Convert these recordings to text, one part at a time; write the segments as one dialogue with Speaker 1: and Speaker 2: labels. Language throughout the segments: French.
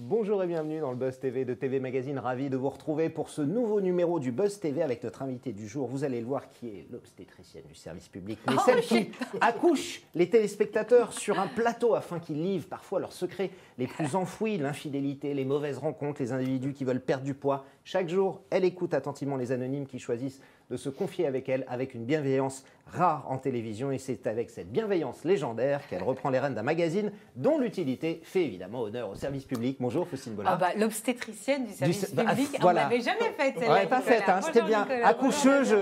Speaker 1: Bonjour et bienvenue dans le Buzz TV de TV Magazine. Ravi de vous retrouver pour ce nouveau numéro du Buzz TV avec notre invité du jour. Vous allez le voir, qui est l'obstétricienne du service public, mais celle qui accouche les téléspectateurs sur un plateau afin qu'ils livrent parfois leurs secrets les plus enfouis, l'infidélité, les mauvaises rencontres, les individus qui veulent perdre du poids. Chaque jour, elle écoute attentivement les anonymes qui choisissent de se confier avec elle avec une bienveillance rare en télévision. Et c'est avec cette bienveillance légendaire qu'elle reprend les rênes d'un magazine dont l'utilité fait évidemment honneur au service public. Bonjour Faustine Bollard.
Speaker 2: L'obstétricienne du service public, on ne l'avait jamais faite.
Speaker 1: On l'avait pas faite, hein, c'était bien. Accoucheuse,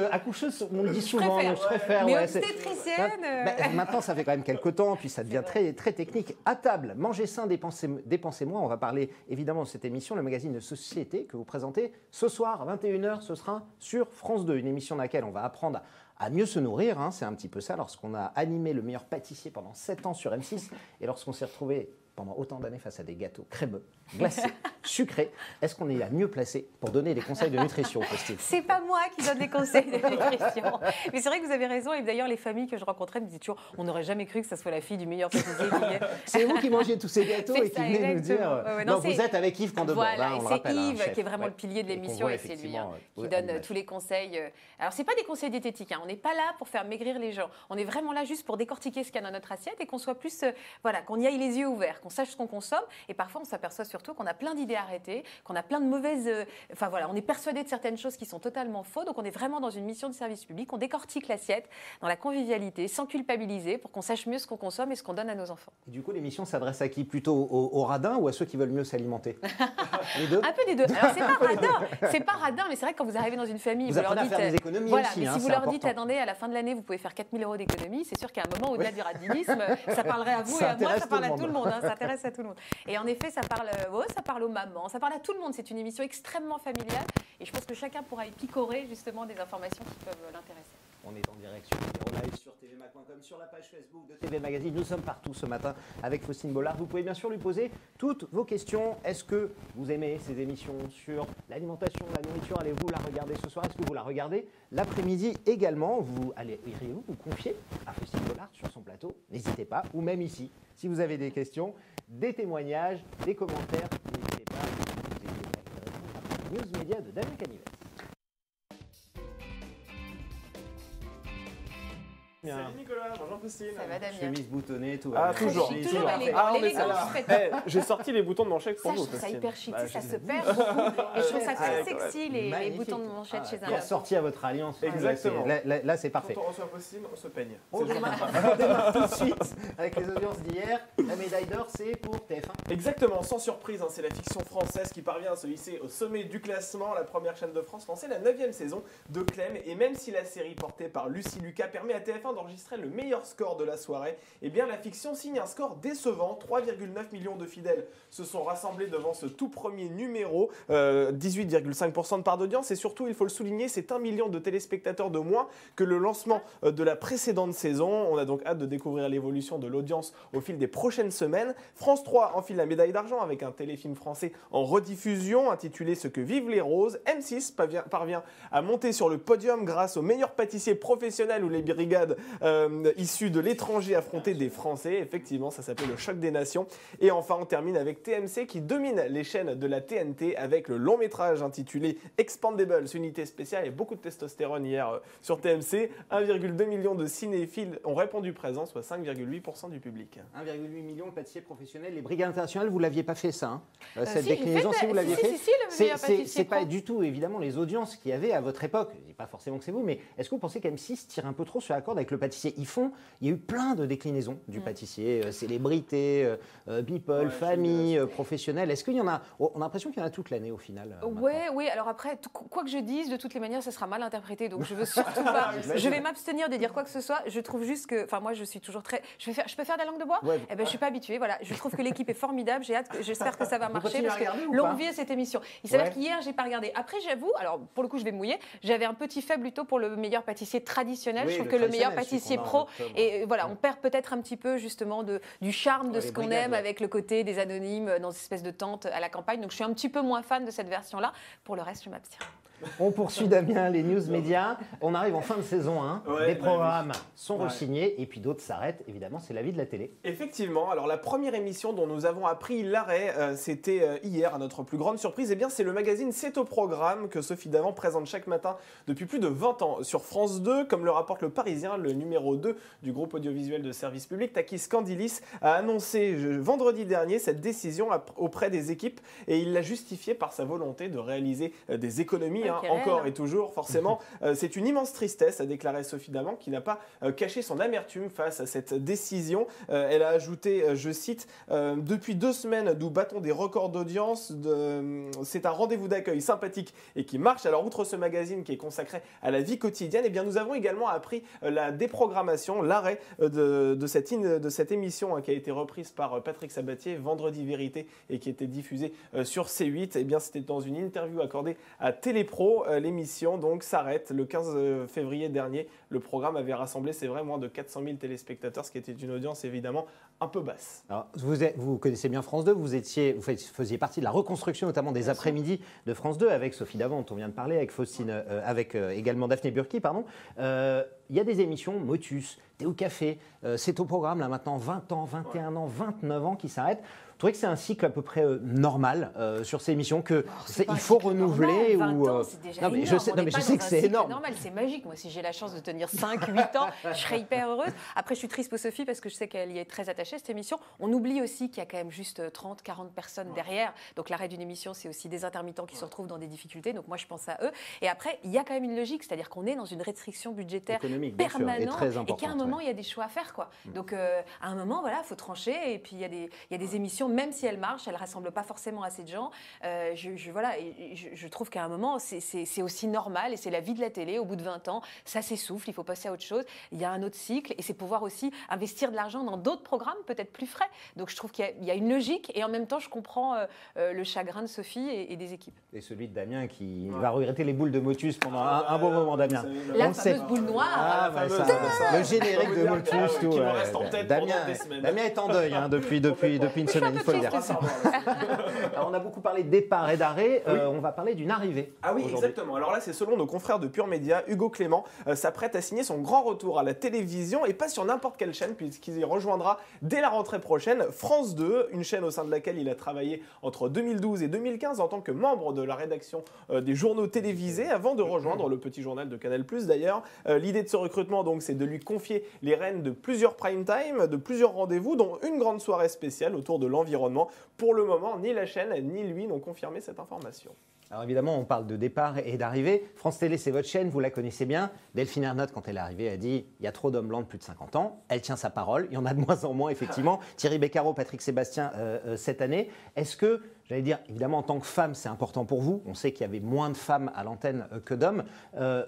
Speaker 1: on le dit souvent, je préfère.
Speaker 2: Mais obstétricienne
Speaker 1: Maintenant, ça fait quand même quelques temps, puis ça devient très, très technique. À table, mangez sain, dépensez moins. On va parler évidemment de cette émission, le magazine de société que vous présentez ce soir à 21h. Ce sera sur France 2, une émission dans laquelle on va apprendre à mieux se nourrir, hein, c'est un petit peu ça, lorsqu'on a animé le meilleur pâtissier pendant 7 ans sur M6 et lorsqu'on s'est retrouvé pendant autant d'années face à des gâteaux crémeux, glacés, sucrés, est-ce qu'on est la mieux placé pour donner des conseils de nutrition, Faustine ?
Speaker 2: C'est pas moi qui donne des conseils de nutrition. Mais c'est vrai que vous avez raison. Et d'ailleurs, les familles que je rencontrais me disaient toujours, on n'aurait jamais cru que ça soit la fille du meilleur pâtissier.
Speaker 1: C'est vous qui mangez tous ces gâteaux et qui venez nous dire... non, vous êtes avec Yves Candebord,
Speaker 2: voilà,
Speaker 1: on le rappelle.
Speaker 2: C'est Yves
Speaker 1: chef,
Speaker 2: qui est vraiment le pilier de l'émission et c'est lui qui donne
Speaker 1: animation.
Speaker 2: tous les conseils. Alors, c'est pas des conseils diététiques. On n'est pas là pour faire maigrir les gens. On est vraiment là juste pour décortiquer ce qu'il y a dans notre assiette et qu'on soit plus... qu'on y aille les yeux ouverts, qu'on sache ce qu'on consomme. Et parfois, on s'aperçoit surtout qu'on a plein d'idées arrêtées, qu'on a plein de mauvaises... on est persuadé de certaines choses qui sont totalement fausses. Donc, on est vraiment dans une mission de service public. On décortique l'assiette dans la convivialité, sans culpabiliser, pour qu'on sache mieux ce qu'on consomme et ce qu'on donne à nos enfants.
Speaker 1: Et du coup, l'émission s'adresse à qui ? Plutôt aux radins ou à ceux qui veulent mieux s'alimenter ? Les deux ?
Speaker 2: Un peu des deux. Alors, c'est pas radin, mais c'est vrai que quand vous arrivez dans une famille,
Speaker 1: vous leur dites... faire des économies aussi,
Speaker 2: mais
Speaker 1: hein,
Speaker 2: si vous leur
Speaker 1: important.
Speaker 2: dites, attendez, à la fin de l'année, vous pouvez faire 4 000 € d'économies, c'est sûr qu'à un moment, au-delà du radinisme, ça parlerait à vous et à moi, ça parle à tout le monde. Ça intéresse à tout le monde. Et en effet, ça parle aux mamans, ça parle à tout le monde. C'est une émission extrêmement familiale et je pense que chacun pourra y picorer justement des informations qui peuvent l'intéresser.
Speaker 1: On est en direct sur Vidéo Live, sur tvmac.com, sur la page Facebook de TV Magazine. Nous sommes partout ce matin avec Faustine Bollard. Vous pouvez bien sûr lui poser toutes vos questions. Est-ce que vous aimez ces émissions sur l'alimentation, la nourriture ? Allez-vous la regarder ce soir ? Est-ce que vous la regardez l'après-midi également ? Iriez-vous vous confier à Faustine Bollard sur son plateau ? N'hésitez pas, ou même ici. Si vous avez des questions, des témoignages, des commentaires, n'hésitez pas. Vous écoutez News Média de Damien Canivet.
Speaker 3: Salut Nicolas, bonjour Faustine.
Speaker 2: Ça va Damien ?
Speaker 1: Chemise boutonnée, tout va bien.
Speaker 3: Toujours.
Speaker 2: Toujours élégant.
Speaker 3: J'ai sorti les boutons de manchette pour
Speaker 2: Ça,
Speaker 3: vous.
Speaker 2: je trouve ça hyper chic, ça se
Speaker 1: je-
Speaker 2: perd beaucoup. Et je trouve ça très sexy, les
Speaker 1: Magnifique.
Speaker 2: boutons de manchette chez un
Speaker 1: Qui a
Speaker 2: homme.
Speaker 1: sorti à votre alliance.
Speaker 3: Exactement.
Speaker 1: Là, c'est parfait.
Speaker 3: Quand on reçoit Faustine, on se peigne.
Speaker 1: On démarre tout de suite avec les audiences d'hier. La médaille d'or, c'est pour TF1.
Speaker 3: Exactement, sans surprise, c'est la fiction française qui parvient à se hisser au sommet du classement. La première chaîne de France lançait la 9e saison de Clem. Et même si la série portée par Lucie Lucas permet à TF1 d'enregistrer le meilleur score de la soirée, eh bien la fiction signe un score décevant. 3,9 millions de fidèles se sont rassemblés devant ce tout premier numéro, 18,5% de part d'audience, et surtout il faut le souligner, c'est 1 million de téléspectateurs de moins que le lancement de la précédente saison. On a donc hâte de découvrir l'évolution de l'audience au fil des prochaines semaines. France 3 enfile la médaille d'argent avec un téléfilm français en rediffusion intitulé Ce que vivent les roses. M6 parvient à monter sur le podium grâce aux meilleurs pâtissiers professionnels ou les brigades issus de l'étranger affronter des Français. Effectivement, ça s'appelle le choc des nations. Et enfin, on termine avec TMC qui domine les chaînes de la TNT avec le long métrage intitulé Expandables, unité spéciale, et beaucoup de testostérone hier sur TMC. 1,2 million de cinéphiles ont répondu présent, soit 5,8% du public.
Speaker 1: 1,8 million de pâtissiers professionnels. Les brigades internationales, vous ne l'aviez pas fait ça, hein, cette
Speaker 2: Si,
Speaker 1: déclinaison, si vous l'aviez fait.
Speaker 2: Si, le meilleur pâtissier
Speaker 1: C'est pas
Speaker 2: pro.
Speaker 1: du tout, évidemment, les audiences qu'il y avait à votre époque. Je dis pas forcément que c'est vous, mais est-ce que vous pensez qu'M6 tire un peu trop sur la corde avec le pâtissier ? Il y a eu plein de déclinaisons du pâtissier, célébrité, people, famille, professionnel. Est-ce qu'il y en a ? On a l'impression qu'il y en a toute l'année au final.
Speaker 2: Oui, alors après, quoi que je dise, de toutes les manières, ça sera mal interprété. Donc je veux surtout pas. Je vais m'abstenir de dire quoi que ce soit. Je trouve juste que. Enfin, moi, je suis toujours très. Je peux faire de la langue de bois ?
Speaker 1: Ouais.
Speaker 2: Eh ben, je suis pas habituée. Voilà. Je trouve que l'équipe est formidable. J'espère que ça va marcher.
Speaker 1: continuez à
Speaker 2: Parce
Speaker 1: regarder ou
Speaker 2: que longue
Speaker 1: pas
Speaker 2: vie à cette émission. Il s'avère
Speaker 1: Ouais.
Speaker 2: qu'hier, j'ai pas regardé. Après, j'avoue, alors pour le coup, je vais me mouiller. J'avais un petit faible plutôt pour le meilleur pâtissier traditionnel.
Speaker 1: Oui,
Speaker 2: je trouve
Speaker 1: le
Speaker 2: que le meilleur
Speaker 1: traditionnel,
Speaker 2: pâtissier
Speaker 1: celui qu'on a en
Speaker 2: pro.
Speaker 1: octobre.
Speaker 2: Et voilà, on perd peut-être un petit peu justement du charme de
Speaker 1: Ouais,
Speaker 2: ce
Speaker 1: les
Speaker 2: qu'on
Speaker 1: brigades,
Speaker 2: aime
Speaker 1: ouais.
Speaker 2: avec le côté des anonymes dans une espèce de tente à la campagne. Donc je suis un petit peu moins fan de cette version-là. Pour le reste, je m'abstiens.
Speaker 1: On poursuit Damien, les news médias. On arrive en fin de saison 1.
Speaker 3: Ouais,
Speaker 1: Des programmes
Speaker 3: oui.
Speaker 1: sont re-signés et puis d'autres s'arrêtent. Évidemment, c'est la vie de la télé.
Speaker 3: Effectivement, alors la première émission dont nous avons appris l'arrêt, c'était hier, à notre plus grande surprise. Eh bien, c'est le magazine C'est au programme que Sophie Davant présente chaque matin depuis plus de 20 ans sur France 2. Comme le rapporte Le Parisien, le numéro 2 du groupe audiovisuel de service public, Takis Kandilis, a annoncé vendredi dernier cette décision auprès des équipes et il l'a justifié par sa volonté de réaliser des économies, encore et toujours, forcément. C'est une immense tristesse, a déclaré Sophie Davant, qui n'a pas caché son amertume face à cette décision. Elle a ajouté, je cite, « Depuis 2 semaines, nous battons des records d'audience. C'est un rendez-vous d'accueil sympathique et qui marche. » Alors, outre ce magazine qui est consacré à la vie quotidienne, eh bien, nous avons également appris la déprogrammation, l'arrêt de cette émission qui a été reprise par Patrick Sabatier, Vendredi Vérité, et qui était diffusée sur C8. Eh bien, c'était dans une interview accordée à Télépro. L'émission donc s'arrête le 15 février dernier. Le programme avait rassemblé, c'est vrai, moins de 400 000 téléspectateurs, ce qui était une audience évidemment un peu basse.
Speaker 1: Alors, vous connaissez bien France 2, vous faisiez partie de la reconstruction notamment des après-midi de France 2 avec Sophie Davant, dont on vient de parler, avec Faustine, avec également Daphné Burki, pardon. Il y a des émissions, Motus, Thé au café, c'est au programme là maintenant 20 ans, 21 ans, 29 ans qui s'arrêtent. Vous trouvez que c'est un cycle à peu près normal sur ces émissions il faut renouveler
Speaker 2: normal, 20 ans, c'est déjà énorme.
Speaker 1: Je sais que c'est énorme.
Speaker 2: C'est normal, c'est magique. Moi, si j'ai la chance de tenir 5, 8 ans, je serais hyper heureuse. Après, je suis triste pour Sophie parce que je sais qu'elle y est très attachée à cette émission. On oublie aussi qu'il y a quand même juste 30, 40 personnes derrière. Donc l'arrêt d'une émission, c'est aussi des intermittents qui se retrouvent dans des difficultés. Donc moi, je pense à eux. Et après, il y a quand même une logique, c'est-à-dire qu'on est dans une restriction budgétaire
Speaker 1: économique,
Speaker 2: permanente
Speaker 1: et très importante,
Speaker 2: et qu'à un moment, il y a des choix à faire, quoi. Donc à un moment, voilà, faut trancher. Et puis il y a des émissions, même si elles marchent, elles rassemblent pas forcément assez de gens. Je trouve qu'à un moment, c'est aussi normal et c'est la vie de la télé. Au bout de 20 ans, ça s'essouffle, il faut passer à autre chose. Il y a un autre cycle et c'est pouvoir aussi investir de l'argent dans d'autres programmes peut-être plus frais. Donc je trouve qu'il y a une logique et en même temps, je comprends le chagrin de Sophie et des équipes.
Speaker 1: Et celui de Damien qui va regretter les boules de Motus pendant un bon moment, Damien.
Speaker 2: La fameuse boule noire.
Speaker 1: Le générique de Motus, tout.
Speaker 3: Qui me reste en tête pendant des semaines.
Speaker 1: Damien est en deuil depuis une semaine, il faut le dire. Alors, on a beaucoup parlé de départ et d'arrêt. On va parler d'une arrivée.
Speaker 3: Ah oui, exactement. Alors là, c'est selon nos confrères de Pure Média, Hugo Clément s'apprête à signer son grand retour à la télévision et pas sur n'importe quelle chaîne puisqu'il y rejoindra dès la rentrée prochaine France 2, une chaîne au sein de laquelle il a travaillé entre 2012 et 2015 en tant que membre de la rédaction des journaux télévisés avant de rejoindre le petit journal de Canal+. D'ailleurs, l'idée de ce recrutement, donc, c'est de lui confier les rênes de plusieurs prime time, de plusieurs rendez-vous, dont une grande soirée spéciale autour de l'environnement. Pour le moment, ni la chaîne ni lui n'ont confirmé cette information.
Speaker 1: Alors évidemment, on parle de départ et d'arrivée. France Télé, c'est votre chaîne, vous la connaissez bien. Delphine Ernotte, quand elle est arrivée, a dit « il y a trop d'hommes blancs de plus de 50 ans ». Elle tient sa parole, il y en a de moins en moins, effectivement. Thierry Beccaro, Patrick Sébastien, cette année. Est-ce que, j'allais dire, évidemment, en tant que femme, c'est important pour vous. On sait qu'il y avait moins de femmes à l'antenne que d'hommes.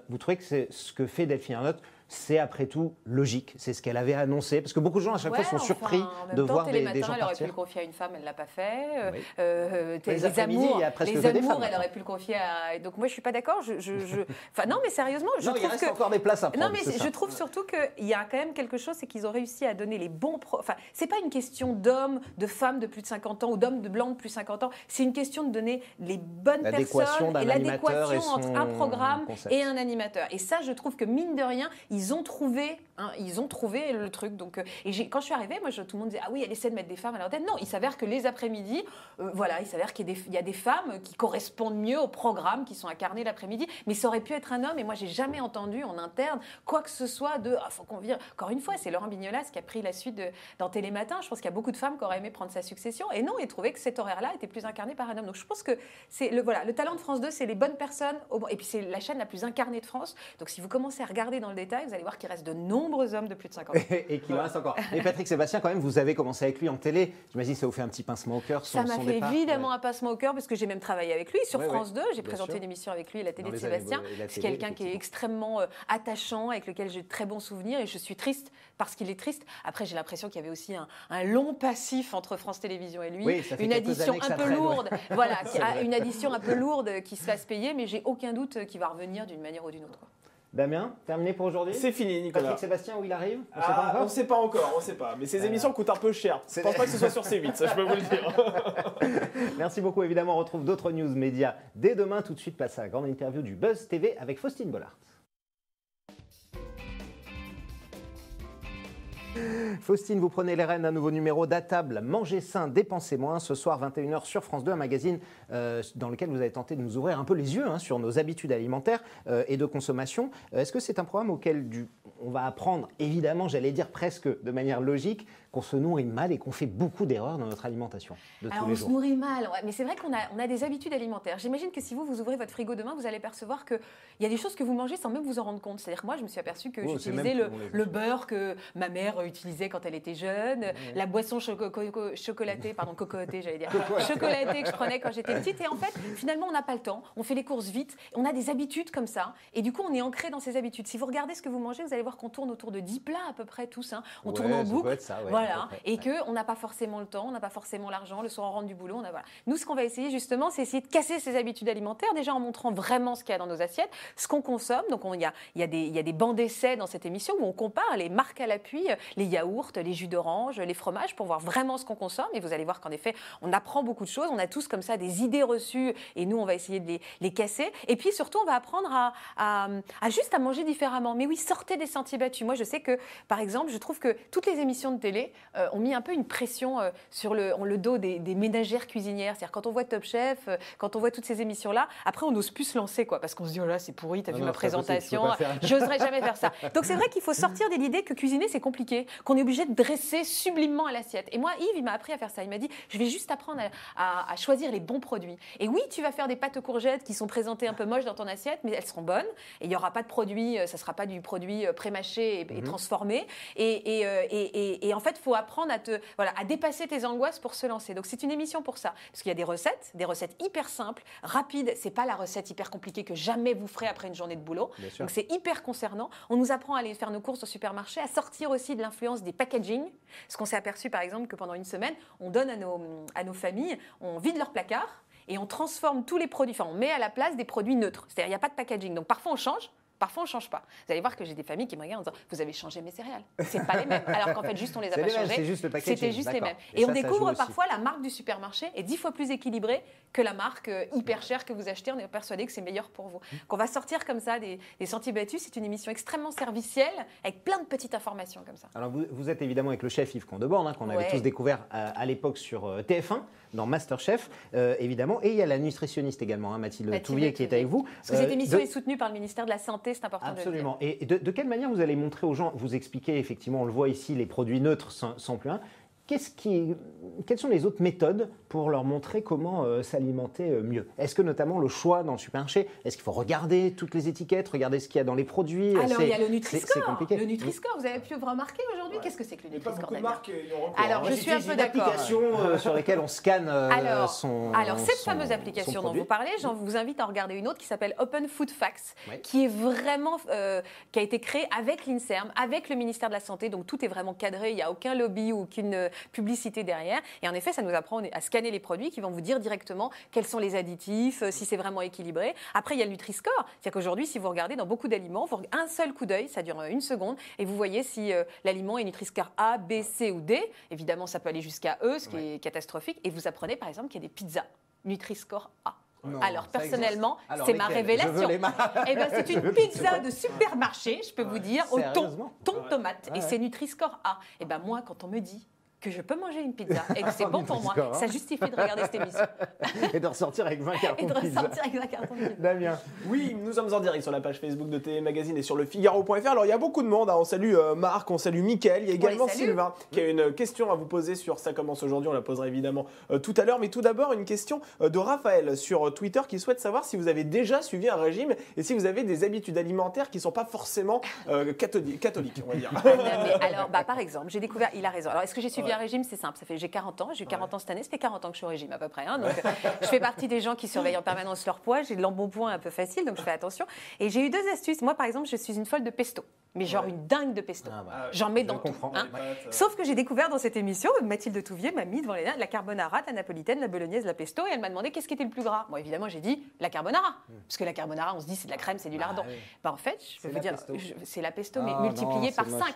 Speaker 1: Vous trouvez que c'est ce que fait Delphine Ernotte, c'est après tout logique, c'est ce qu'elle avait annoncé, parce que beaucoup de gens à chaque fois sont surpris de voir des gens partir. Elle
Speaker 2: aurait pu le confier à une femme, elle ne l'a pas fait.
Speaker 1: Oui.
Speaker 2: Les amours, elle aurait pu le confier à... Donc moi je ne suis pas d'accord. Enfin, non mais sérieusement, je trouve
Speaker 1: reste encore des places à prendre.
Speaker 2: Non mais je trouve surtout qu'il y a quand même quelque chose, c'est qu'ils ont réussi à donner les bons... Enfin, c'est pas une question d'hommes, de femmes de plus de 50 ans ou d'hommes de blancs de plus de 50 ans, c'est une question de donner les bonnes personnes et l'adéquation entre un programme et un animateur. Et ça, je trouve que mine de rien, ils ont trouvé le truc. Donc, quand je suis arrivée, moi, tout le monde disait « Ah oui, elle essaie de mettre des femmes à l'antenne ». Non, il s'avère que les après-midi, il s'avère qu'il y a des femmes qui correspondent mieux au programme, qui sont incarnées l'après-midi. Mais ça aurait pu être un homme. Et moi, j'ai jamais entendu en interne quoi que ce soit de « Ah, faut qu'on vire ». Encore une fois, c'est Laurent Bignolas qui a pris la suite dans Télématin. Je pense qu'il y a beaucoup de femmes qui auraient aimé prendre sa succession. Et non, et trouvé que cet horaire-là était plus incarné par un homme. Donc, je pense que c'est le talent de France 2, c'est les bonnes personnes. Et puis, c'est la chaîne la plus incarnée de France. Donc, si vous commencez à regarder dans le détail, vous allez voir qu'il reste de nombreux hommes de plus de 50 ans.
Speaker 1: Et qu'il en reste encore. Et Patrick Sébastien, quand même, vous avez commencé avec lui en télé. J'imagine que ça vous fait un petit pincement au cœur.
Speaker 2: Ça m'a fait évidemment un pincement au cœur parce que j'ai même travaillé avec lui sur France 2. J'ai présenté une émission avec lui, la télé de Sébastien. C'est quelqu'un qui est extrêmement attachant, avec lequel j'ai de très bons souvenirs et je suis triste parce qu'il est triste. Après, j'ai l'impression qu'il y avait aussi un long passif entre France Télévisions et lui.
Speaker 1: Oui,
Speaker 2: une addition un peu lourde. Voilà, une addition un peu lourde qui se fasse payer, mais j'ai aucun doute qu'il va revenir d'une manière ou d'une autre.
Speaker 1: Damien, terminé pour aujourd'hui?
Speaker 3: C'est fini, Nicolas.
Speaker 1: Patrick Sébastien, où il arrive? On
Speaker 3: On sait pas encore, on sait pas. Mais ces émissions coûtent un peu cher. Je pense pas que ce soit sur C8, ça je peux vous le dire.
Speaker 1: Merci beaucoup. Évidemment, on retrouve d'autres news médias dès demain. Tout de suite, place à la grande interview du Buzz TV avec Faustine Bollard. Faustine, vous prenez les rênes d'un nouveau numéro d'À table, mangez sain, dépensez moins. Ce soir, 21h sur France 2, un magazine dans lequel vous avez tenté de nous ouvrir un peu les yeux sur nos habitudes alimentaires et de consommation. Est-ce que c'est un programme auquel on va apprendre, évidemment, j'allais dire presque de manière logique, qu'on se nourrit mal et qu'on fait beaucoup d'erreurs dans notre alimentation de tous les jours?
Speaker 2: On se nourrit mal, ouais, mais c'est vrai qu'on a des habitudes alimentaires. J'imagine que si vous ouvrez votre frigo demain, vous allez percevoir qu'il y a des choses que vous mangez sans même vous en rendre compte. C'est-à-dire que moi, je me suis aperçue que j'utilisais le beurre que ma mère utilisait quand elle était jeune, la boisson chocolatée, cocotée, j'allais dire, chocolatée que je prenais quand j'étais petite. Et en fait, finalement, on n'a pas le temps, on fait les courses vite, on a des habitudes comme ça. Et du coup, on est ancré dans ces habitudes. Si vous regardez ce que vous mangez, vous allez voir qu'on tourne autour de 10 plats à peu près tous. On tourne en boucle. Voilà. Et qu'on n'a pas forcément le temps, on n'a pas forcément l'argent, le soir on rentre du boulot, voilà. Nous, ce qu'on va essayer justement, c'est essayer de casser ces habitudes alimentaires, déjà en montrant vraiment ce qu'il y a dans nos assiettes, ce qu'on consomme. Donc il y a des bancs d'essais dans cette émission où on compare les marques à l'appui, les yaourts, les jus d'orange, les fromages, pour voir vraiment ce qu'on consomme. Et vous allez voir qu'en effet, on apprend beaucoup de choses, on a tous comme ça des idées reçues et nous, on va essayer de les casser. Et puis surtout, on va apprendre à juste à manger différemment. Mais oui, sortez des sentiers battus. Moi, je sais que, par exemple, je trouve que toutes les émissions de télé ont mis un peu une pression sur le dos des ménagères cuisinières. C'est-à-dire quand on voit Top Chef, quand on voit toutes ces émissions-là, après on n'ose plus se lancer, quoi, parce qu'on se dit oh là c'est pourri, t'as vu ma présentation, j'oserais jamais faire ça. Donc c'est vrai qu'il faut sortir de l'idée que cuisiner c'est compliqué, qu'on est obligé de dresser sublimement à l'assiette. Et moi Yves il m'a appris à faire ça. Il m'a dit je vais juste apprendre à choisir les bons produits. Et oui tu vas faire des pâtes aux courgettes qui sont présentées un peu moches dans ton assiette, mais elles seront bonnes. Et il n'y aura pas de produit, ça sera pas du produit pré-mâché et transformé. Et en fait il faut apprendre à dépasser tes angoisses pour se lancer. Donc c'est une émission pour ça, parce qu'il y a des recettes hyper simples, rapides. C'est pas la recette hyper compliquée que jamais vous ferez après une journée de boulot. Donc c'est hyper concernant. On nous apprend à aller faire nos courses au supermarché, à sortir aussi de l'influence des packaging. Parce qu'on s'est aperçu par exemple que pendant une semaine, on donne à nos familles, on vide leur placard et on transforme tous les produits, on met à la place des produits neutres. C'est-à-dire il n'y a pas de packaging. Donc parfois on change. Parfois, on ne change pas. Vous allez voir que j'ai des familles qui me regardent en disant « Vous avez changé mes céréales. C'est pas les mêmes. » Alors qu'en fait, juste, on les a pas changées.
Speaker 1: C'est juste le packaging.
Speaker 2: C'était juste les mêmes. Et on découvre parfois la marque du supermarché est 10 fois plus équilibrée que la marque hyper chère que vous achetez. On est persuadé que c'est meilleur pour vous. Qu'on va sortir comme ça des sentiers battus. C'est une émission extrêmement servicielle avec plein de petites informations comme ça.
Speaker 1: Alors, vous êtes évidemment avec le chef Yves Condeborn, qu'on avait tous découvert à l'époque sur TF1, dans Masterchef, évidemment. Et il y a la nutritionniste également, Mathilde Touvier, qui est avec vous.
Speaker 2: Parce que cette émission est soutenue par le ministère de la Santé, c'est important de le dire.
Speaker 1: Et de quelle manière vous allez montrer aux gens, vous expliquez effectivement, on le voit ici, les produits neutres sans plus un. Quelles sont les autres méthodes pour leur montrer comment s'alimenter mieux? Est-ce que notamment le choix dans le supermarché, est-ce qu'il faut regarder toutes les étiquettes, regarder ce qu'il y a dans les produits?
Speaker 2: Alors il y a le Nutri-Score.
Speaker 1: C'est compliqué.
Speaker 2: Le Nutri-Score, vous avez pu remarquer aujourd'hui? Qu'est-ce que c'est que le Nutri-Score?
Speaker 3: Pas beaucoup de marques y ont recours.
Speaker 2: Alors je suis un peu d'accord.
Speaker 1: Application sur lesquelles on scanne
Speaker 2: Alors cette fameuse application dont vous parlez, je vous invite à en regarder une autre qui s'appelle Open Food Facts, qui est vraiment qui a été créée avec l'INSERM, avec le ministère de la Santé. Donc tout est vraiment cadré. Il n'y a aucun lobby ou aucune publicité derrière. Et en effet, ça nous apprend à scanner les produits qui vont vous dire directement quels sont les additifs, si c'est vraiment équilibré. Après, il y a le Nutri-Score. C'est-à-dire qu'aujourd'hui, si vous regardez dans beaucoup d'aliments, un seul coup d'œil, ça dure une seconde, et vous voyez si l'aliment est Nutri-Score A, B, C ou D. Évidemment, ça peut aller jusqu'à E, ce qui est catastrophique. Et vous apprenez, par exemple, qu'il y a des pizzas Nutri-Score A. Non, alors personnellement, c'est ma révélation. C'est une pizza de supermarché, je peux vous dire, au thon tomate. Et c'est Nutri-Score A. Et moi, quand on me dit que je peux manger une pizza et que c'est bon pour moi, ça justifie de regarder cette émission.
Speaker 1: Et de ressortir avec 20 cartons de pizza. Damien.
Speaker 3: Oui, nous sommes en direct sur la page Facebook de TV Magazine et sur le Figaro.fr. Alors, il y a beaucoup de monde. On salue Marc, on salue Mickaël. Il y a également Sylvain qui a une question à vous poser sur Ça commence aujourd'hui. On la posera évidemment tout à l'heure. Mais tout d'abord, une question de Raphaël sur Twitter qui souhaite savoir si vous avez déjà suivi un régime et si vous avez des habitudes alimentaires qui ne sont pas forcément catholiques, on va dire.
Speaker 2: Alors, par exemple, j'ai découvert, il a raison. Alors, est-ce que j'ai suivi un régime? C'est simple. J'ai 40 ans. J'ai eu 40 ans cette année. Ça fait 40 ans que je suis au régime à peu près. Donc, je fais partie des gens qui surveillent en permanence leur poids. J'ai de l'embonpoint un peu facile, donc je fais attention. Et j'ai eu 2 astuces. Moi, par exemple, je suis une folle de pesto. mais genre une dingue de pesto.
Speaker 1: Ah, bah,
Speaker 2: J'en mets
Speaker 1: je
Speaker 2: dans tout.
Speaker 1: comprends.
Speaker 2: Hein. Sauf que j'ai découvert dans cette émission, Mathilde Touvier m'a mis devant les la carbonara, la napolitaine, la bolognaise, la pesto, et elle m'a demandé qu'est-ce qui était le plus gras. Moi, évidemment, j'ai dit la carbonara. Parce que la carbonara, on se dit c'est de la crème, c'est du lardon.
Speaker 1: oui.
Speaker 2: Bah, en fait, je peux vous dire, c'est la pesto, mais
Speaker 1: Ah,
Speaker 2: multiplié
Speaker 1: non,
Speaker 2: par
Speaker 1: c'est
Speaker 2: 5.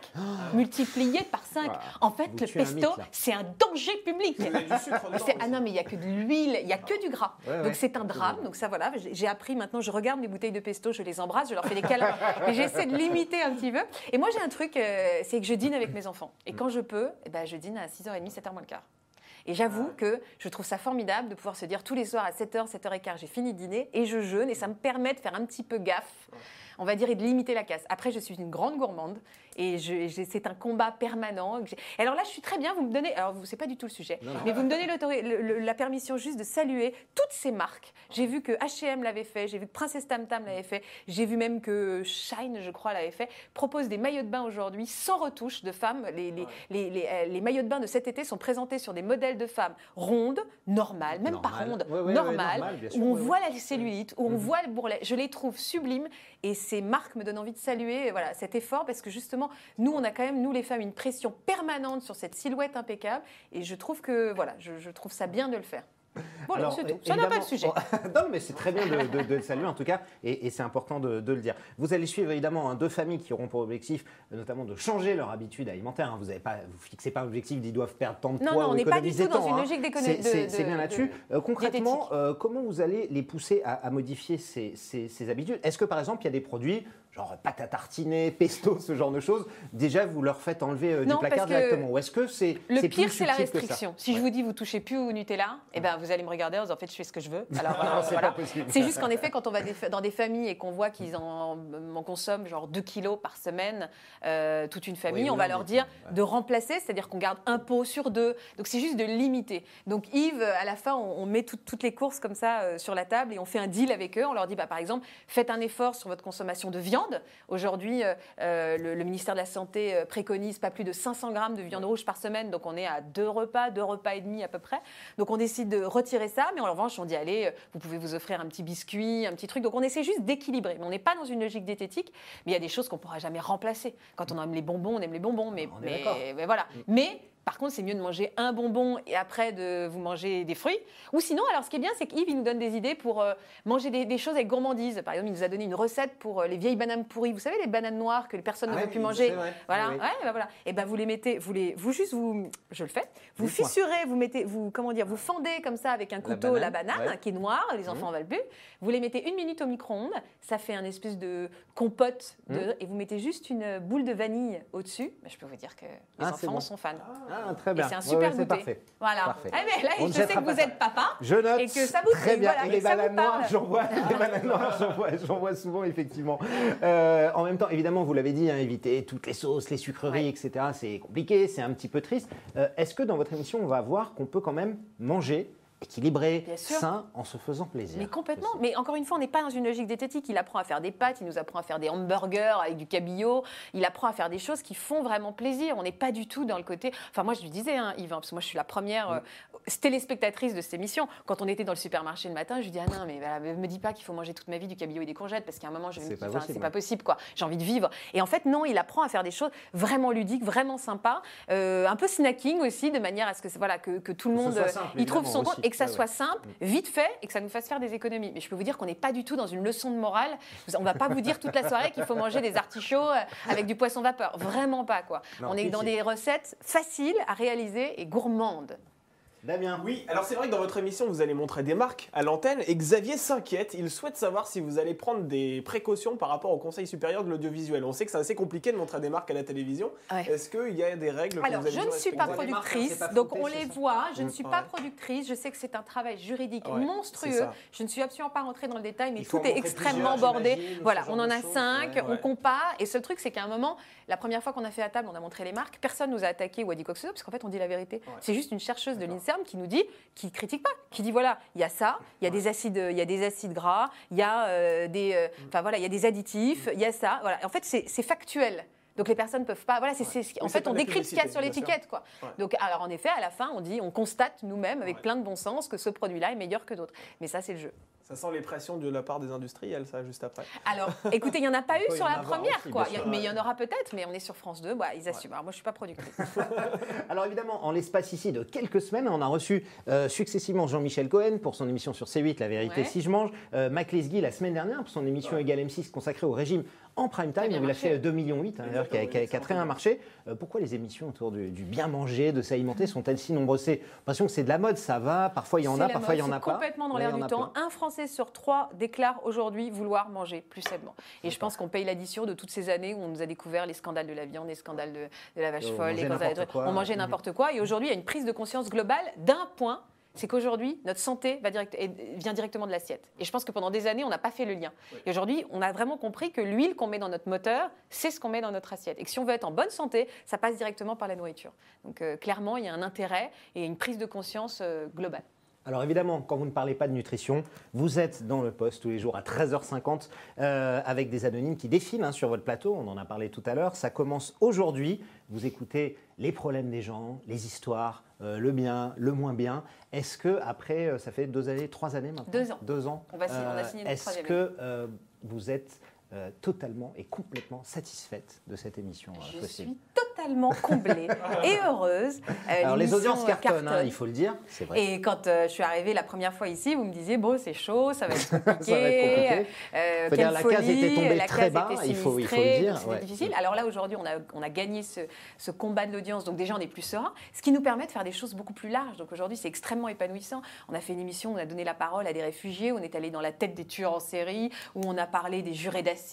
Speaker 2: Multiplié par 5. En fait,
Speaker 1: vous
Speaker 2: le
Speaker 1: tuez un
Speaker 2: pesto,
Speaker 1: mythe, là.
Speaker 2: c'est un danger public.
Speaker 3: Il y a du sucre dedans
Speaker 2: Ah non, mais il n'y a que de l'huile, il n'y a que du gras.
Speaker 1: Ouais,
Speaker 2: donc
Speaker 1: ouais.
Speaker 2: c'est un drame. Donc ça, voilà, j'ai appris maintenant, je regarde mes bouteilles de pesto, je les embrasse, je leur fais des câlins. Et j'essaie de limiter un petit peu. Et moi, j'ai un truc, c'est que je dîne avec mes enfants. Et quand je peux, eh ben, je dîne à 6h30, 7h moins le quart. Et j'avoue que je trouve ça formidable de pouvoir se dire tous les soirs à 7h, 7h15, j'ai fini de dîner et je jeûne. Et ça me permet de faire un petit peu gaffe, on va dire, et de limiter la casse. Après, je suis une grande gourmande et c'est un combat permanent. Alors là, je suis très bien, vous me donnez, alors c'est pas du tout le sujet, mais vous me donnez la permission juste de saluer toutes ces marques. J'ai vu que H&M l'avait fait, j'ai vu que Princesse Tam Tam l'avait fait, j'ai vu même que Shine, je crois, l'avait fait, propose des maillots de bain aujourd'hui sans retouche de femmes. Les maillots de bain de cet été sont présentés sur des modèles de femmes rondes, normales, même pas rondes, normales,
Speaker 1: normal, bien sûr,
Speaker 2: où on voit la cellulite, où on voit le bourrelet. Je les trouve sublimes et ces marques me donnent envie de saluer voilà, cet effort parce que justement, nous, on a quand même, nous les femmes, une pression permanente sur cette silhouette impeccable et je trouve que, voilà, je trouve ça bien de le faire. Voilà, c'est tout. Ça n'a pas le sujet.
Speaker 1: Non, mais c'est très bien de le saluer en tout cas, et c'est important de le dire. Vous allez suivre évidemment deux familles qui auront pour objectif notamment de changer leur habitude alimentaire. Hein. Vous ne fixez pas un objectif d'ils doivent perdre tant de poids.
Speaker 2: Non, on
Speaker 1: ou
Speaker 2: n'est pas du
Speaker 1: économiser
Speaker 2: tout dans
Speaker 1: tant,
Speaker 2: une
Speaker 1: hein.
Speaker 2: logique d'économie.
Speaker 1: C'est bien là-dessus. Concrètement, comment vous allez les pousser à modifier ces habitudes? Est-ce que par exemple, il y a des produits genre pâte à tartiner, pesto, ce genre de choses, déjà vous leur faites enlever du placard directement? Ou est-ce que c'est
Speaker 2: le
Speaker 1: plus
Speaker 2: pire, c'est la
Speaker 1: subtil que ça?
Speaker 2: restriction. Si je vous dis vous touchez plus au Nutella, eh ben vous allez me regarder en disant en fait je fais ce que je veux. Alors
Speaker 1: Non, c'est
Speaker 2: voilà.
Speaker 1: pas possible.
Speaker 2: C'est juste qu'en effet quand on va dans des familles et qu'on voit qu'ils en consomment genre 2 kilos par semaine, toute une famille,
Speaker 1: Oui,
Speaker 2: on va
Speaker 1: oui,
Speaker 2: leur
Speaker 1: oui.
Speaker 2: dire de remplacer, c'est-à-dire qu'on garde un pot sur 2. Donc c'est juste de limiter. Donc Yves, à la fin, on met toutes les courses comme ça sur la table et on fait un deal avec eux. On leur dit bah, par exemple faites un effort sur votre consommation de viande. Aujourd'hui, le ministère de la Santé préconise pas plus de 500 grammes de viande rouge par semaine, donc on est à 2 repas et demi à peu près. Donc on décide de retirer ça, mais en revanche on dit allez, vous pouvez vous offrir un petit biscuit, un petit truc. Donc on essaie juste d'équilibrer, mais on n'est pas dans une logique diététique, mais il y a des choses qu'on ne pourra jamais remplacer. Quand on aime les bonbons, on aime les bonbons, mais voilà. Mais par contre, c'est mieux de manger un bonbon et après de vous manger des fruits. Ou sinon, alors ce qui est bien, c'est qu'Yves, il nous donne des idées pour manger des choses avec gourmandise. Par exemple, il nous a donné une recette pour les vieilles bananes pourries. Vous savez, les bananes noires que les personnes ne veulent plus manger. Voilà.
Speaker 1: Oui.
Speaker 2: Ouais, bah voilà. Et ben vous les mettez, je le fais. Vous
Speaker 1: Dites-moi.
Speaker 2: fissurez, vous fendez comme ça avec un couteau la banane qui est noire. Les enfants en veulent plus. Vous les mettez 1 minute au micro-ondes. Ça fait un espèce de compote et vous mettez juste une boule de vanille au-dessus. Ben, je peux vous dire que les enfants sont fans.
Speaker 1: Ah, très bien.
Speaker 2: Et c'est un super
Speaker 1: c'est
Speaker 2: goûter.
Speaker 1: parfait.
Speaker 2: Voilà.
Speaker 1: Parfait.
Speaker 2: Ah, mais là,
Speaker 1: On
Speaker 2: je
Speaker 1: ne
Speaker 2: sais
Speaker 1: jettera
Speaker 2: que
Speaker 1: pas
Speaker 2: vous
Speaker 1: ça.
Speaker 2: êtes papa
Speaker 1: Je note.
Speaker 2: et que ça vous
Speaker 1: très bien.
Speaker 2: voilà,
Speaker 1: Et les
Speaker 2: ça vous
Speaker 1: bananes
Speaker 2: parle.
Speaker 1: noires, j'en vois souvent effectivement. En même temps, évidemment, vous l'avez dit, hein, éviter toutes les sauces, les sucreries, etc. C'est compliqué, c'est un petit peu triste. Est-ce que dans votre émission, on va voir qu'on peut quand même manger équilibré,
Speaker 2: Bien sûr.
Speaker 1: sain, en se faisant plaisir?
Speaker 2: Mais complètement. Mais encore une fois, on n'est pas dans une logique diététique. Il apprend à faire des pâtes, il nous apprend à faire des hamburgers avec du cabillaud. Il apprend à faire des choses qui font vraiment plaisir. On n'est pas du tout dans le côté. Enfin, moi, je lui disais, hein, Yves, parce que moi, je suis la première téléspectatrice de cette émission. Quand on était dans le supermarché le matin, je lui dis ah non, mais voilà, me dis pas qu'il faut manger toute ma vie du cabillaud et des courgettes parce qu'à un moment, c'est pas possible, quoi. J'ai envie de vivre. Et en fait, non, il apprend à faire des choses vraiment ludiques, vraiment sympas, un peu snacking aussi, de manière à ce que voilà que tout le monde y trouve son compte et que ça soit simple, vite fait et que ça nous fasse faire des économies. Mais je peux vous dire qu'on n'est pas du tout dans une leçon de morale. On ne va pas vous dire toute la soirée qu'il faut manger des artichauts avec du poisson vapeur. Vraiment pas, quoi.
Speaker 1: Non,
Speaker 2: on est dans des recettes faciles à réaliser et gourmandes.
Speaker 1: Damien.
Speaker 3: Oui, alors c'est vrai que dans votre émission, vous allez montrer des marques à l'antenne et Xavier s'inquiète. Il souhaite savoir si vous allez prendre des précautions par rapport au Conseil supérieur de l'audiovisuel. On sait que c'est assez compliqué de montrer des marques à la télévision.
Speaker 2: Ouais.
Speaker 3: Est-ce qu'il y a des règles que
Speaker 2: Alors,
Speaker 3: vous avez
Speaker 2: je
Speaker 3: dû
Speaker 2: ne suis
Speaker 3: respecter
Speaker 2: pas
Speaker 1: Vous avez marqué,
Speaker 2: productrice,
Speaker 1: c'est pas
Speaker 2: donc
Speaker 1: flouté,
Speaker 2: on
Speaker 1: c'est
Speaker 2: les
Speaker 1: ça
Speaker 2: voit. Je ne suis pas
Speaker 3: Ouais.
Speaker 2: productrice. Je sais que c'est un travail juridique
Speaker 3: Ouais, c'est
Speaker 2: monstrueux.
Speaker 3: ça.
Speaker 2: Je ne suis absolument pas rentrée dans le détail, mais
Speaker 1: Il faut
Speaker 2: tout
Speaker 1: en
Speaker 2: est
Speaker 1: montrer
Speaker 2: extrêmement
Speaker 1: plusieurs,
Speaker 2: bordé.
Speaker 1: j'imagine,
Speaker 2: Voilà,
Speaker 1: ce genre
Speaker 2: on en
Speaker 1: de
Speaker 2: a
Speaker 1: choses.
Speaker 2: 5,
Speaker 3: Ouais.
Speaker 2: on compare. Et seul truc, c'est qu'à un moment, la première fois qu'on a fait à table, on a montré les marques. Personne nous a attaqué ou a dit quoi que ce soit, parce qu'en fait, on dit la vérité.
Speaker 3: Ouais.
Speaker 2: C'est juste une chercheuse de l'INSERM qui nous dit, qui critique pas, qui dit voilà, il y a ça, il y a des acides gras, il y a il y a des additifs, il y a ça. Voilà. En fait, c'est factuel. Donc les personnes peuvent pas. Voilà, en
Speaker 3: Oui,
Speaker 2: fait,
Speaker 3: c'est pas
Speaker 2: on
Speaker 3: de la
Speaker 2: décrit ce qu'il y a
Speaker 3: publicité,
Speaker 2: sur
Speaker 3: bien sûr.
Speaker 2: l'étiquette, quoi.
Speaker 3: Ouais.
Speaker 2: Donc, alors en effet, à la fin, on constate nous-mêmes avec
Speaker 3: Ouais.
Speaker 2: plein de bon sens que ce produit-là est meilleur que d'autres. Mais ça, c'est le jeu.
Speaker 3: Ça sent les pressions de la part des industriels, ça, juste après.
Speaker 2: Alors, écoutez, il n'y en a pas eu sur la première,
Speaker 1: aussi,
Speaker 2: quoi.
Speaker 1: bien sûr.
Speaker 2: Mais il y en aura peut-être, mais on est sur France 2, ils assument. Alors moi, je ne suis pas productrice.
Speaker 1: Alors évidemment, en l'espace ici de quelques semaines, on a reçu successivement Jean-Michel Cohen pour son émission sur C8, La vérité
Speaker 2: Ouais.
Speaker 1: si je mange, Mac Lesguy la semaine dernière pour son émission Égal M6 consacrée au régime en prime time,
Speaker 2: bien
Speaker 1: où il a
Speaker 2: marché.
Speaker 1: fait 2,8 millions, d'ailleurs, qui a très bien marché. Pourquoi les émissions autour du bien manger, de s'alimenter sont-elles si nombreuses? C'est l'impression que c'est de la mode, ça va, parfois il y en a, parfois il y en a pas.
Speaker 2: C'est complètement dans
Speaker 1: mais il y
Speaker 2: l'air
Speaker 1: en
Speaker 2: du
Speaker 1: a
Speaker 2: temps.
Speaker 1: plein.
Speaker 2: Un Français sur 3 déclare aujourd'hui vouloir manger plus sainement. Et je pense qu'on paye l'addition de toutes ces années où on nous a découvert les scandales de la viande, les scandales de la vache
Speaker 1: On
Speaker 2: folle,
Speaker 1: mangeait
Speaker 2: les scandales
Speaker 1: n'importe quoi.
Speaker 2: on mangeait n'importe quoi. Et aujourd'hui, il y a une prise de conscience globale d'un point. C'est qu'aujourd'hui, notre santé vient directement de l'assiette. Et je pense que pendant des années, on n'a pas fait le lien. Et aujourd'hui, on a vraiment compris que l'huile qu'on met dans notre moteur, c'est ce qu'on met dans notre assiette. Et que si on veut être en bonne santé, ça passe directement par la nourriture. Donc clairement, il y a un intérêt et une prise de conscience globale.
Speaker 1: Alors évidemment, quand vous ne parlez pas de nutrition, vous êtes dans le poste tous les jours à 13h50 avec des anonymes qui défilent sur votre plateau. On en a parlé tout à l'heure. Ça commence aujourd'hui. Vous écoutez les problèmes des gens, les histoires, le bien, le moins bien. Est-ce que après, ça fait 2 années, 3 années maintenant?
Speaker 2: 2 ans.
Speaker 1: 2 ans.
Speaker 2: On a signé notre
Speaker 1: Est-ce
Speaker 2: 3e
Speaker 1: que vous êtes totalement et complètement satisfaite de cette émission
Speaker 2: Je
Speaker 1: possible?
Speaker 2: suis totalement comblée et heureuse.
Speaker 1: Alors les
Speaker 2: L'émission
Speaker 1: audiences cartonnent, il faut le dire, c'est vrai.
Speaker 2: Et quand je suis arrivée la première fois ici, vous me disiez, bon, c'est chaud, ça va être compliqué.
Speaker 1: Ça va être compliqué. Faut dire,
Speaker 2: Quelle
Speaker 1: la
Speaker 2: folie,
Speaker 1: case était tombée
Speaker 2: la
Speaker 1: très
Speaker 2: case
Speaker 1: bas,
Speaker 2: était
Speaker 1: il faut le
Speaker 2: sinistrée,
Speaker 1: dire,
Speaker 2: donc c'était
Speaker 1: ouais.
Speaker 2: difficile. Alors là, aujourd'hui, on a gagné ce combat de l'audience, donc déjà, on est plus serein, ce qui nous permet de faire des choses beaucoup plus larges. Donc aujourd'hui, c'est extrêmement épanouissant. On a fait une émission où on a donné la parole à des réfugiés, on est allé dans la tête des tueurs en série, où on a parlé des jurés d'assises.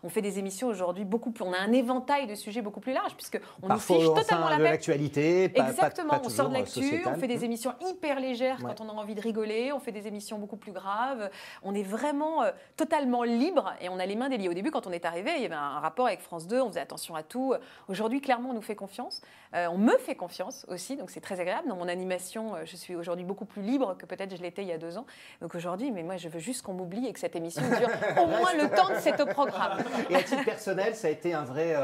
Speaker 2: On fait des émissions aujourd'hui beaucoup plus. On a un éventail de sujets beaucoup plus large, puisqu'on nous fiche totalement la
Speaker 1: de
Speaker 2: paix.
Speaker 1: l'actualité,
Speaker 2: Exactement, on sort de
Speaker 1: toujours
Speaker 2: l'actu,
Speaker 1: sociétale.
Speaker 2: on fait des émissions hyper légères
Speaker 1: Ouais.
Speaker 2: quand on a envie de rigoler, on fait des émissions beaucoup plus graves. On est vraiment totalement libre et on a les mains déliées. Au début, quand on est arrivé, il y avait un rapport avec France 2, on faisait attention à tout. Aujourd'hui, clairement, on nous fait confiance. On me fait confiance aussi, donc c'est très agréable. Dans mon animation, je suis aujourd'hui beaucoup plus libre que peut-être je l'étais il y a 2 ans. Donc aujourd'hui, mais moi, je veux juste qu'on m'oublie et que cette émission dure au moins le temps de cet programme.
Speaker 1: Et à titre personnel, ça a été un vrai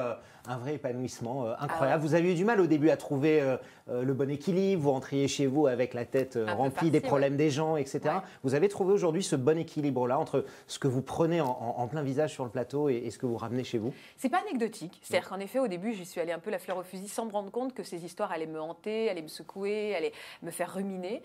Speaker 1: épanouissement incroyable.
Speaker 2: Ah ouais.
Speaker 1: Vous avez eu du mal au début à trouver le bon équilibre, vous rentriez chez vous avec la tête
Speaker 2: Un peu
Speaker 1: remplie des
Speaker 2: farcie,
Speaker 1: problèmes des gens, etc.
Speaker 2: Ouais.
Speaker 1: Vous avez trouvé aujourd'hui ce bon équilibre-là entre ce que vous prenez en plein visage sur le plateau et ce que vous ramenez chez vous?
Speaker 2: C'est pas anecdotique. C'est-à-dire qu'en effet, au début, j'y suis allée un peu la fleur au fusil sans me rendre compte que ces histoires allaient me hanter, allaient me secouer, allaient me faire ruminer.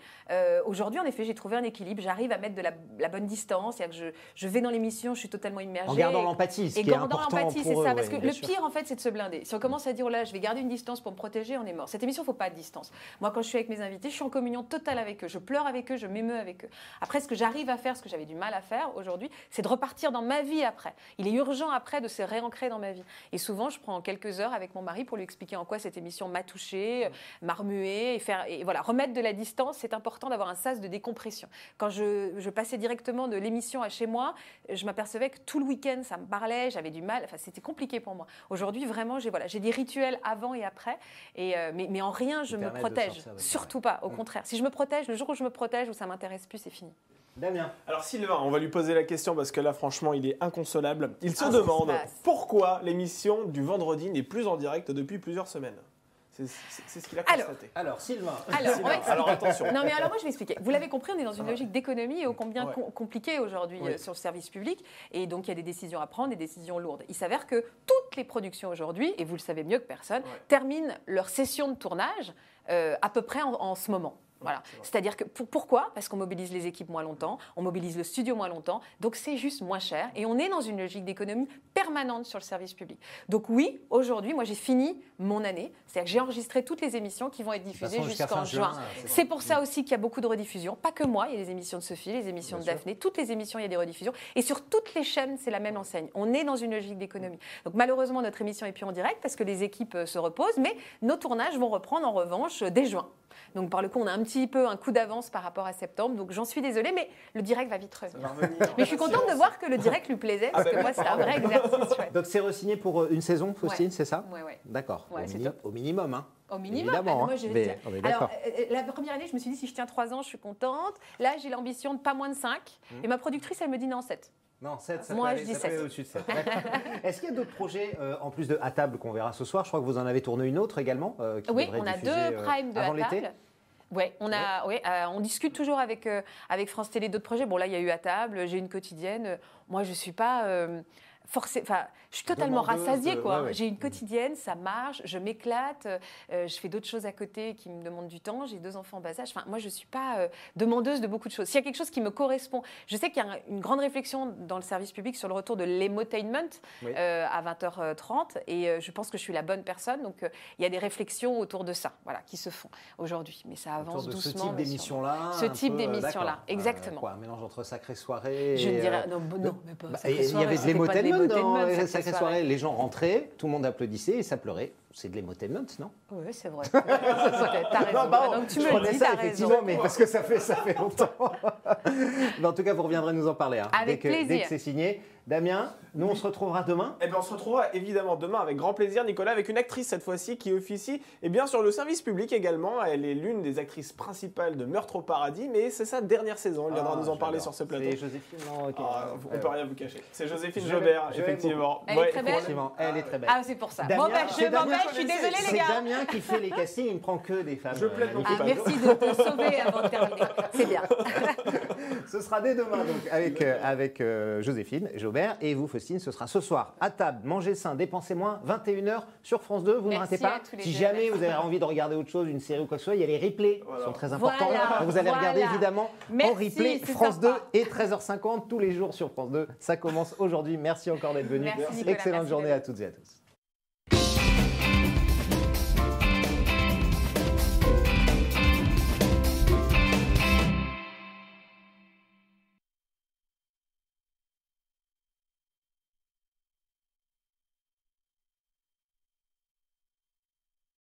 Speaker 2: Aujourd'hui, en effet, j'ai trouvé un équilibre. J'arrive à mettre de la bonne distance. C'est-à-dire que je vais dans l'émission, je suis totalement immergée.
Speaker 1: En gardant l'empathie, ce
Speaker 2: Et
Speaker 1: qui est
Speaker 2: gardant
Speaker 1: important
Speaker 2: l'empathie,
Speaker 1: pour
Speaker 2: c'est
Speaker 1: eux,
Speaker 2: ça.
Speaker 1: ouais,
Speaker 2: Parce que
Speaker 1: bien
Speaker 2: le
Speaker 1: sûr.
Speaker 2: pire, en fait, c'est de se blinder. Si on commence à dire, oh là, je vais garder une distance pour me protéger, on est mort. Cette émission, il ne faut pas de distance. Moi, quand je suis avec mes invités, je suis en communion totale avec eux. Je pleure avec eux, je m'émeus avec eux. Après, ce que j'arrive à faire, ce que j'avais du mal à faire aujourd'hui, c'est de repartir dans ma vie après. Il est urgent après de se réancrer dans ma vie. Et souvent, je prends quelques heures avec mon mari pour lui expliquer en quoi cette émission m'a touchée, m'a remuée, et voilà, remettre de la distance. C'est important d'avoir un sas de décompression. Quand je passais directement de l'émission à chez moi, je m'apercevais que tout le week-end, ça me parlait, j'avais du mal. Enfin, c'était compliqué pour moi. Aujourd'hui, vraiment, j'ai des rituels avant et après, mais en rien je me
Speaker 1: permettent de
Speaker 2: protège.
Speaker 1: sortir de ça,
Speaker 2: Surtout pas. Au contraire, si je me protège, le jour où je me protège, où ça m'intéresse plus, c'est fini.
Speaker 1: Damien.
Speaker 3: Alors Sylvain, on va lui poser la question parce que là franchement il est inconsolable. Il se
Speaker 2: Ah,
Speaker 3: demande
Speaker 2: ça se passe.
Speaker 3: pourquoi l'émission du vendredi n'est plus en direct depuis plusieurs semaines. C'est ce qu'il a constaté.
Speaker 1: Alors, Sylvain.
Speaker 2: Alors, on va expliquer.
Speaker 3: Alors attention.
Speaker 2: Non, mais alors moi, je vais expliquer. Vous l'avez compris, on est dans une logique d'économie et ô combien
Speaker 3: Ouais.
Speaker 2: compliquée aujourd'hui
Speaker 3: Oui.
Speaker 2: sur le service public. Et donc, il y a des décisions à prendre, des décisions lourdes. Il s'avère que toutes les productions aujourd'hui, et vous le savez mieux que personne,
Speaker 3: Ouais.
Speaker 2: terminent leur session de tournage à peu près en ce moment. Voilà.
Speaker 3: c'est vrai.
Speaker 2: C'est-à-dire que pourquoi? Parce qu'on mobilise les équipes moins longtemps, on mobilise le studio moins longtemps, donc c'est juste moins cher. Et on est dans une logique d'économie permanente sur le service public. Donc oui, aujourd'hui, moi j'ai fini mon année, c'est-à-dire que j'ai enregistré toutes les émissions qui vont être diffusées
Speaker 1: façon, jusqu'à
Speaker 2: jusqu'en
Speaker 1: fin juin,
Speaker 2: juin.
Speaker 1: c'est
Speaker 2: C'est pour ça aussi qu'il y a beaucoup de rediffusions. Pas que moi, il y a les émissions de Sophie, les émissions
Speaker 1: Bien
Speaker 2: de
Speaker 1: sûr.
Speaker 2: Daphné, toutes les émissions, il y a des rediffusions. Et sur toutes les chaînes, c'est la même enseigne. On est dans une logique d'économie. Donc malheureusement, notre émission est plus en direct parce que les équipes se reposent, mais nos tournages vont reprendre en revanche dès juin. Donc par le coup, on a un petit peu un coup d'avance par rapport à septembre. Donc j'en suis désolée, mais le direct va vite
Speaker 3: Ça
Speaker 2: revenir.
Speaker 3: va revenir.
Speaker 2: Mais je suis contente de voir que le direct lui plaisait, parce que moi, c'est un vrai exercice chouette.
Speaker 1: Donc, c'est re-signé pour une saison, Faustine, c'est ça?
Speaker 2: Ouais, ouais.
Speaker 1: D'accord.
Speaker 2: Ouais,
Speaker 1: Au
Speaker 2: c'est top.
Speaker 1: au minimum, hein.
Speaker 2: Au minimum.
Speaker 1: Évidemment,
Speaker 2: Ah, moi,
Speaker 1: hein.
Speaker 2: je vais
Speaker 1: Mais
Speaker 2: dire.
Speaker 1: on est
Speaker 2: Alors,
Speaker 1: d'accord.
Speaker 2: la première année, je me suis dit, si je tiens 3 ans, je suis contente. Là, j'ai l'ambition de pas moins de 5. Et ma productrice, elle me dit non, 7.
Speaker 1: Non, 7, ça
Speaker 2: Moi,
Speaker 1: peut
Speaker 2: je
Speaker 1: aller,
Speaker 2: dis
Speaker 1: ça peut aller
Speaker 2: 7.
Speaker 1: au-dessus de 7. D'accord. Est-ce qu'il y a d'autres projets, en plus de À table qu'on verra ce soir? Je crois que vous en avez tourné une autre également. Qui
Speaker 2: Oui,
Speaker 1: devrait
Speaker 2: on a
Speaker 1: diffuser,
Speaker 2: 2 primes de
Speaker 1: avant
Speaker 2: à
Speaker 1: l'été.
Speaker 2: table. Ouais, on discute toujours avec France Télé d'autres projets. Bon, là, il y a eu À table, j'ai une quotidienne. Moi, je suis pas je suis totalement rassasiée, quoi.
Speaker 1: Ouais.
Speaker 2: J'ai une quotidienne, ça marche, je m'éclate, je fais d'autres choses à côté qui me demandent du temps. J'ai 2 enfants en bas âge. Enfin, moi, je suis pas demandeuse de beaucoup de choses. S'il y a quelque chose qui me correspond, je sais qu'il y a une grande réflexion dans le service public sur le retour de l'emotainment à 20h30, et je pense que je suis la bonne personne. Donc, il y a des réflexions autour de ça, voilà, qui se font aujourd'hui. Mais ça avance doucement.
Speaker 1: Ce type d'émission-là.
Speaker 2: Ce type d'émission-là, exactement.
Speaker 1: Un mélange entre Sacrée Soirée.
Speaker 2: Je ne dirais non, mais pas.
Speaker 1: Il y avait de l'émotainment dans Sacrée Soirée. Les gens rentraient, tout le monde applaudissait et ça pleurait. C'est de l'émotainment, non?
Speaker 2: Oui, c'est vrai. T'as raison. Donc tu me le dis, t'as raison.
Speaker 1: Mais parce que ça fait longtemps. Mais en tout cas, vous reviendrez nous en parler.
Speaker 2: Avec plaisir.
Speaker 1: Dès que c'est signé. Damien, nous on se retrouvera demain.
Speaker 3: Eh bien, on se retrouvera évidemment demain avec grand plaisir, Nicolas, avec une actrice cette fois-ci qui officie sur le service public également. Elle est l'une des actrices principales de Meurtre au paradis, mais c'est sa dernière saison. Elle viendra nous en parler sur ce plateau.
Speaker 1: C'est Joséphine, non, okay.
Speaker 3: On peut rien vous cacher. C'est Joséphine Jobert, effectivement.
Speaker 2: Elle est très belle.
Speaker 1: Elle est très belle.
Speaker 2: Ah, c'est pour ça.
Speaker 1: Damien,
Speaker 2: Je suis désolée, les gars.
Speaker 1: C'est Damien qui fait les castings, il ne prend que des femmes.
Speaker 3: Je plaide mon coupable.
Speaker 2: Merci de te sauver avant de terminer. C'est bien.
Speaker 1: Ce sera dès demain donc avec Joséphine Jobert et vous, Faustine. Ce sera ce soir à table, mangez sain, dépensez moins, 21h sur France 2. Vous ne ratez pas. Si jamais vous avez envie de regarder autre chose, une série ou quoi que ce soit, il y a les replays qui sont très importants. Donc vous allez regarder évidemment en replay France 2 et 13h50 tous les jours sur France 2. Ça commence aujourd'hui. Merci encore d'être venu.
Speaker 2: Merci, Nicolas.
Speaker 1: Excellente journée à toutes et à tous.